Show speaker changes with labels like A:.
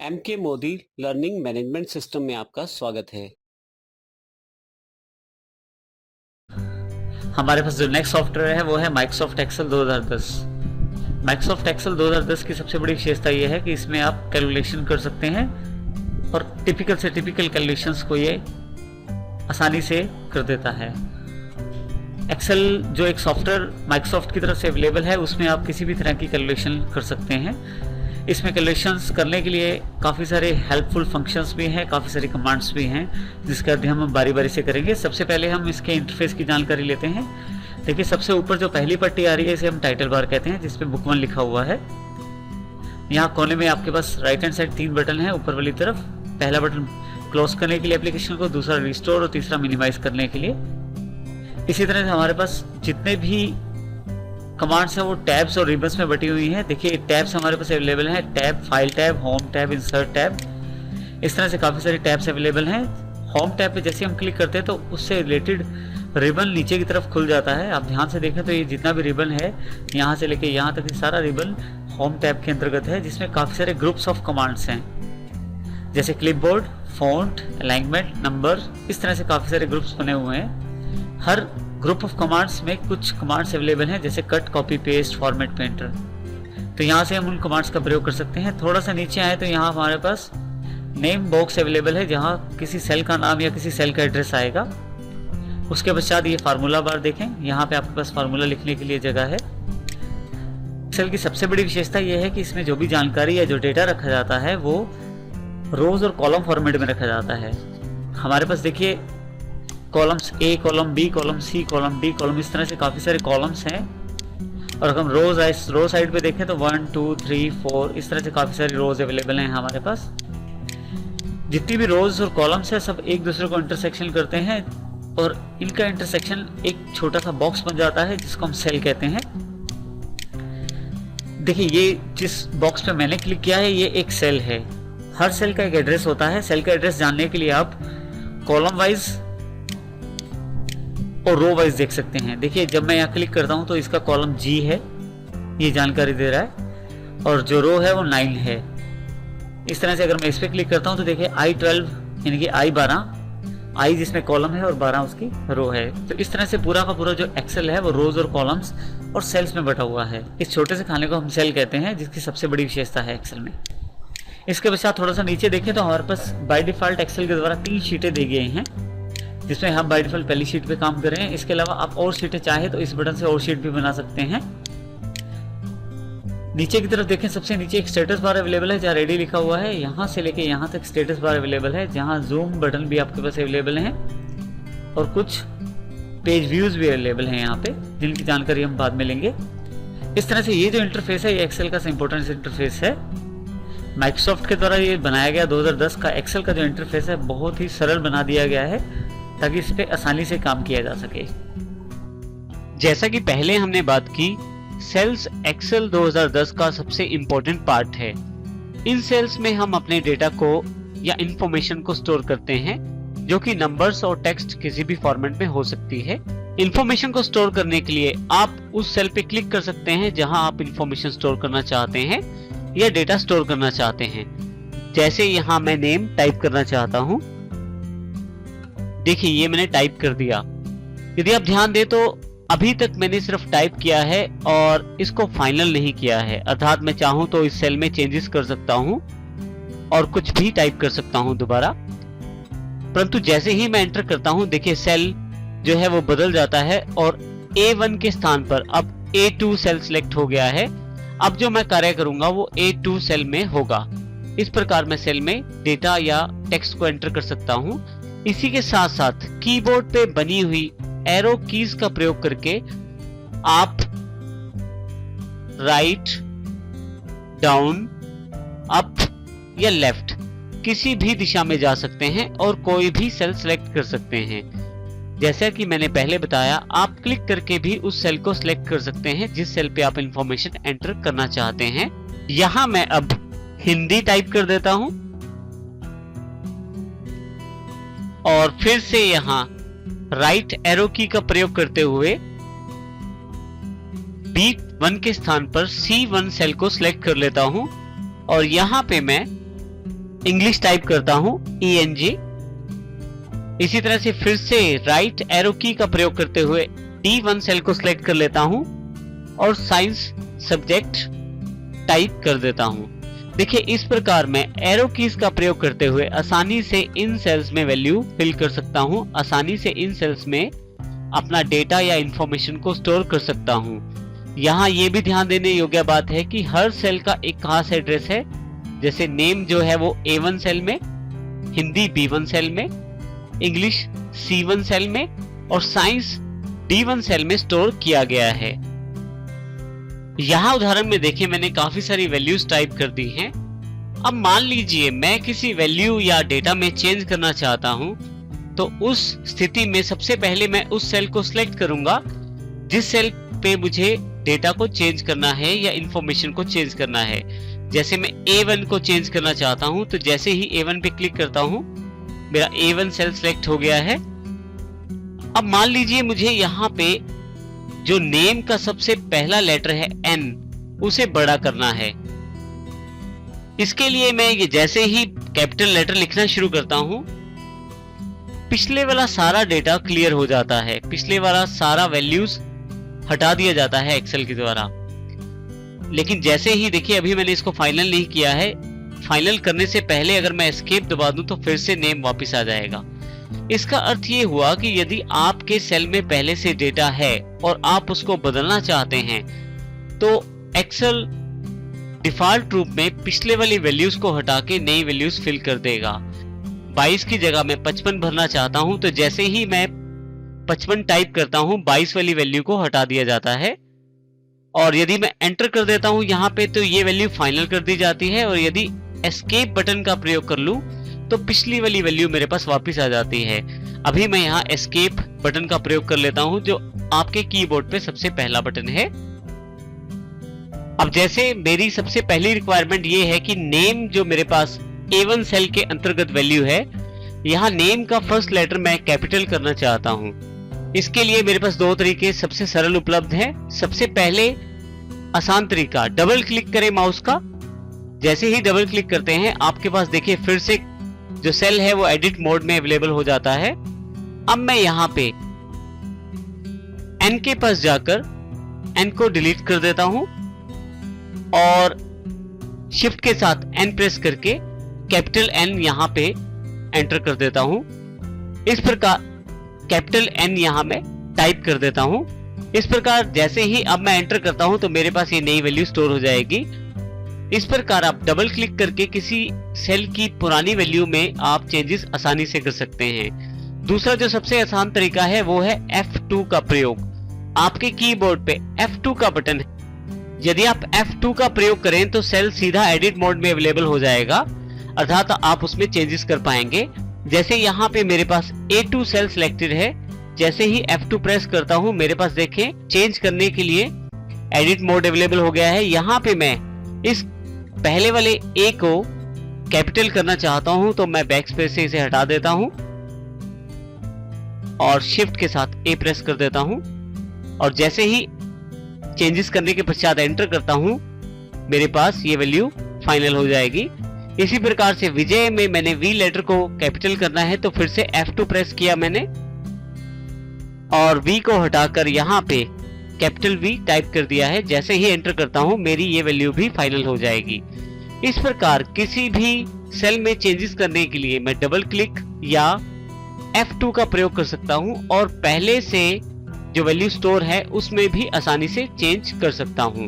A: MK Modi learning management system में आपका स्वागत है।
B: हमारे पास जो नेक्स्ट सॉफ्टवेयर है वो है माइक्रोसॉफ्ट एक्सेल 2010। माइक्रोसॉफ्ट एक्सेल 2010 की सबसे बड़ी विशेषता ये है कि इसमें आप कैलकुलेशन कर सकते हैं और टिपिकल से टिपिकल कैलकुलेशंस को ये आसानी से कर देता है। एक्सेल जो एक सॉफ्टवेयर माइक्रोसॉफ्ट की तरफ से अवेलेबल है उसमें आप किसी भी तरह की कैलकुलेशन कर सकते हैं। इसमें कैलकुलेशंस करने के लिए काफ़ी सारे हेल्पफुल फंक्शंस भी हैं, काफ़ी सारी कमांड्स भी हैं जिसका अध्ययन हम बारी बारी से करेंगे। सबसे पहले हम इसके इंटरफेस की जानकारी लेते हैं। देखिए सबसे ऊपर जो पहली पट्टी आ रही है इसे हम टाइटल बार कहते हैं, जिसपे बुक 1 लिखा हुआ है। यहाँ कोने में आपके पास राइट हैंड साइड 3 बटन है ऊपर वाली तरफ। पहला बटन क्लोज करने के लिए एप्लीकेशन को, दूसरा रिस्टोर और तीसरा मिनिमाइज करने के लिए। इसी तरह से हमारे पास जितने भी कमांड्स हैं वो टैब्स और रिबन्स में बटी हुई हैं। देखिए टैब्स हमारे पास अवेलेबल हैं, tab, file tab, home tab, insert tab, इस तरह से काफ़ी सारे टैब्स अवेलेबल हैं। होम टैब पे जैसे हम क्लिक करते हैं तो उससे रिलेटेड रिबन नीचे की तरफ खुल जाता है। आप ध्यान से देखें तो ये जितना भी रिबन है यहाँ से लेके यहाँ तक सारा रिबन होम टैब के अंतर्गत है, जिसमें काफ़ी सारे ग्रुप्स ऑफ कमांड्स हैं जैसे क्लिपबोर्ड, फॉन्ट, अलाइनमेंट, नंबर, इस तरह से काफ़ी सारे ग्रुप्स बने हुए हैं। हर ग्रुप ऑफ कमांड्स में कुछ कमांड्स अवेलेबल हैं जैसे cut, copy, paste, format, painter. तो यहाँ से हम उन कमांड्स का प्रयोग कर सकते हैं। थोड़ा सा नीचे आए तो यहाँ हमारे पास नेम बॉक्स अवेलेबल है जहाँ किसी सेल का नाम या किसी सेल का एड्रेस आएगा। उसके पश्चात ये फार्मूला बार देखें, यहाँ पे आपके पास फार्मूला लिखने के लिए जगह है। एक्सेल की सबसे बड़ी विशेषता यह है कि इसमें जो भी जानकारी या जो डेटा रखा जाता है वो रोज और कॉलम फॉर्मेट में रखा जाता है। हमारे पास देखिए columns A, column B, column C, column D, column, इस तरह से काफ़ी सारे कॉलम्स हैं। और अगर हम रो साइड पे देखें तो 1, 2, 3, 4 इस तरह से काफ़ी सारी रोज अवेलेबल हैं हमारे पास। जितनी भी रोज और कॉलम्स हैं सब एक दूसरे को इंटरसेक्शन करते हैं और इनका इंटरसेक्शन एक छोटा सा बॉक्स बन जाता है जिसको हम सेल कहते हैं। देखिए ये जिस बॉक्स पे मैंने क्लिक किया है ये एक सेल है। हर सेल का एक एड्रेस होता है। सेल का एड्रेस जानने के लिए आप कॉलम वाइज और रो वाइज देख सकते हैं। देखिए जब मैं यहाँ क्लिक करता हूँ तो इसका कॉलम जी है, ये जानकारी दे रहा है, और जो रो है वो 9 है। इस तरह से अगर मैं इस पर क्लिक करता हूँ तो देखिए I12 यानी कि I12, I जिसमें कॉलम है और 12 उसकी रो है। तो इस तरह से पूरा का पूरा जो एक्सेल है वो रोज और कॉलम्स और सेल्स में बटा हुआ है। इस छोटे से खाने को हम सेल कहते हैं, जिसकी सबसे बड़ी विशेषता है एक्सेल में। इसके पश्चात थोड़ा सा नीचे देखें तो हमारे पास बाय डिफॉल्ट एक्सेल के द्वारा 3 शीटें दी गई हैं जिसमें हम बाय डिफॉल्ट पहली शीट पे काम कर रहे हैं। इसके अलावा आप और शीटें चाहे तो इस बटन से और शीट भी बना सकते हैं। नीचे की तरफ देखें, सबसे नीचे एक स्टेटस बार अवेलेबल है जहाँ रेडी लिखा हुआ है। यहाँ से लेके यहाँ तक स्टेटस बार अवेलेबल है जहाँ जूम बटन भी आपके पास अवेलेबल हैं और कुछ पेज व्यूज भी अवेलेबल हैं यहाँ पे, जिनकी जानकारी हम बाद में लेंगे। इस तरह से ये जो इंटरफेस है ये एक्सेल का इंपॉर्टेंट इंटरफेस है। माइक्रोसॉफ्ट के द्वारा ये बनाया गया 2010 का एक्सेल का जो इंटरफेस है बहुत ही सरल बना दिया गया है ताकि इस पे आसानी से काम किया जा सके।
A: जैसा कि पहले हमने बात की, सेल्स एक्सेल 2010 का सबसे इम्पोर्टेंट पार्ट है। इन सेल्स में हम अपने डेटा को या इंफॉर्मेशन को स्टोर करते हैं जो कि नंबर्स और टेक्स्ट किसी भी फॉर्मेट में हो सकती है। इंफॉर्मेशन को स्टोर करने के लिए आप उस सेल पे क्लिक कर सकते हैं जहां आप इंफॉर्मेशन स्टोर करना चाहते हैं या डेटा स्टोर करना चाहते हैं। जैसे यहाँ मैं नेम टाइप करना चाहता हूँ। देखिए ये मैंने टाइप कर दिया। यदि आप ध्यान दें तो अभी तक मैंने सिर्फ टाइप किया है और इसको फाइनल नहीं किया है, अर्थात मैं चाहूं तो इस सेल में चेंजेस कर सकता हूं और कुछ भी टाइप कर सकता हूं दोबारा। परंतु जैसे ही मैं एंटर करता हूं देखिए सेल जो है वो बदल जाता है और A1 के स्थान पर अब A2 सेल सिलेक्ट हो गया है। अब जो मैं कार्य करूंगा वो A2 सेल में होगा। इस प्रकार मैं सेल में डेटा या टेक्स्ट को एंटर कर सकता हूं। इसी के साथ साथ कीबोर्ड पे बनी हुई एरो कीज का प्रयोग करके आप राइट, डाउन, अप या लेफ्ट किसी भी दिशा में जा सकते हैं और कोई भी सेल सिलेक्ट कर सकते हैं। जैसा कि मैंने पहले बताया, आप क्लिक करके भी उस सेल को सिलेक्ट कर सकते हैं जिस सेल पे आप इंफॉर्मेशन एंटर करना चाहते हैं। यहां मैं अब हिंदी टाइप कर देता हूं और फिर से यहाँ राइट एरो की का प्रयोग करते हुए B1 के स्थान पर C1 सेल को सिलेक्ट कर लेता हूं और यहाँ पे मैं इंग्लिश टाइप करता हूं ENG। इसी तरह से फिर से राइट एरो की का प्रयोग करते हुए D1 सेल को सिलेक्ट कर लेता हूं और साइंस सब्जेक्ट टाइप कर देता हूं। देखिए इस प्रकार मैं एरो कीज का प्रयोग करते हुए आसानी से इन सेल्स में वैल्यू फिल कर सकता हूं, आसानी से इन सेल्स में अपना डेटा या इंफॉर्मेशन को स्टोर कर सकता हूं। यहाँ ये भी ध्यान देने योग्य बात है कि हर सेल का एक खास एड्रेस है। जैसे नेम जो है वो A1 सेल में, हिंदी B1 सेल में, इंग्लिश C1 सेल में और साइंस D1 सेल में स्टोर किया गया है। यहाँ उदाहरण में देखिए मैंने काफी सारी वैल्यूज टाइप कर दी हैं। अब मान लीजिए मैं किसी वैल्यू या डेटा में चेंज करना चाहता हूं, तो उस स्थिति में सबसे पहले मैं उस सेल को सिलेक्ट करूंगा जिस सेल पे मुझे डेटा को चेंज करना है या इंफॉर्मेशन को चेंज करना है। जैसे मैं A1 को चेंज करना चाहता हूं, तो जैसे ही A1 पे क्लिक करता हूं मेरा A1 सेल सिलेक्ट हो गया है। अब मान लीजिए मुझे यहाँ पे जो नेम का सबसे पहला लेटर है N, उसे बड़ा करना है। इसके लिए मैं ये जैसे ही कैपिटल लेटर लिखना शुरू करता हूं, पिछले वाला सारा डेटा क्लियर हो जाता है, पिछले वाला सारा वैल्यूज हटा दिया जाता है एक्सेल के द्वारा। लेकिन जैसे ही देखिए अभी मैंने इसको फाइनल नहीं किया है, फाइनल करने से पहले अगर मैं एस्केप दबा दूं तो फिर से नेम वापस आ जाएगा। इसका अर्थ ये हुआ कि यदि आपके सेल में पहले से डेटा है और आप उसको बदलना चाहते हैं तो एक्सेल डिफॉल्ट रूप में पिछले वाली वैल्यूज को हटा के नई वैल्यूज फिल कर देगा। 22 की जगह मैं 55 भरना चाहता हूं, तो जैसे ही मैं 55 टाइप करता हूं 22 वाली वैल्यू को हटा दिया जाता है। और यदि मैं एंटर कर देता हूं यहाँ पे तो ये वैल्यू फाइनल कर दी जाती है। और यदि एस्केप बटन का प्रयोग कर लूं तो पिछली वाली वैल्यू मेरे पास वापस आ जाती है। अभी मैं यहाँ एस्केप बटन का प्रयोग कर लेता हूं जो आपके कीबोर्ड पे सबसे पहला बटन है। अब जैसे मेरी सबसे पहली रिक्वायरमेंट ये है कि नेम जो मेरे पास A1 सेल के अंतर्गत वैल्यू है, यहाँ नेम का फर्स्ट लेटर मैं कैपिटल करना चाहता हूं। इसके लिए मेरे पास दो तरीके सबसे सरल उपलब्ध हैं। सबसे पहले आसान तरीका, डबल क्लिक करें माउस का। जैसे ही डबल क्लिक करते हैं आपके पास देखिए फिर से जो सेल है वो एडिट मोड में अवेलेबल हो जाता है। अब मैं यहाँ पे N के पास जाकर N को डिलीट कर देता हूं और शिफ्ट के साथ N प्रेस करके कैपिटल N यहाँ पे एंटर कर देता हूं। इस प्रकार कैपिटल N यहाँ मैं टाइप कर देता हूं। इस प्रकार जैसे ही अब मैं एंटर करता हूं तो मेरे पास ये नई वैल्यू स्टोर हो जाएगी। इस प्रकार आप डबल क्लिक करके किसी सेल की पुरानी वैल्यू में आप चेंजेस आसानी से कर सकते हैं। दूसरा जो सबसे आसान तरीका है वो है F2 का प्रयोग। आपके कीबोर्ड पे F2 का बटन है। यदि आप F2 का प्रयोग करें तो सेल सीधा एडिट मोड में अवेलेबल हो जाएगा, अर्थात आप उसमें चेंजेस कर पाएंगे। जैसे यहाँ पे मेरे पास A2 सेल सिलेक्टेड है, जैसे ही F2 प्रेस करता हूँ मेरे पास देखें चेंज करने के लिए एडिट मोड अवेलेबल हो गया है। यहाँ पे मैं इस पहले वाले A को कैपिटल करना चाहता हूं तो मैं बैक स्पेस से इसे हटा देता हूं और शिफ्ट के साथ A प्रेस कर देता हूं और जैसे ही चेंजेस करने के पश्चात एंटर करता हूं मेरे पास ये वैल्यू फाइनल हो जाएगी। इसी प्रकार से विजय में मैंने V लेटर को कैपिटल करना है तो फिर से F2 प्रेस किया मैंने और V को हटाकर यहाँ पे कैपिटल V टाइप कर दिया है। जैसे ही एंटर करता हूं मेरी ये वैल्यू भी फाइनल हो जाएगी। इस प्रकार किसी भी सेल में चेंजेस करने के लिए मैं डबल क्लिक या F2 का प्रयोग कर सकता हूं और पहले से जो वैल्यू स्टोर है उसमें भी आसानी से चेंज कर सकता हूं।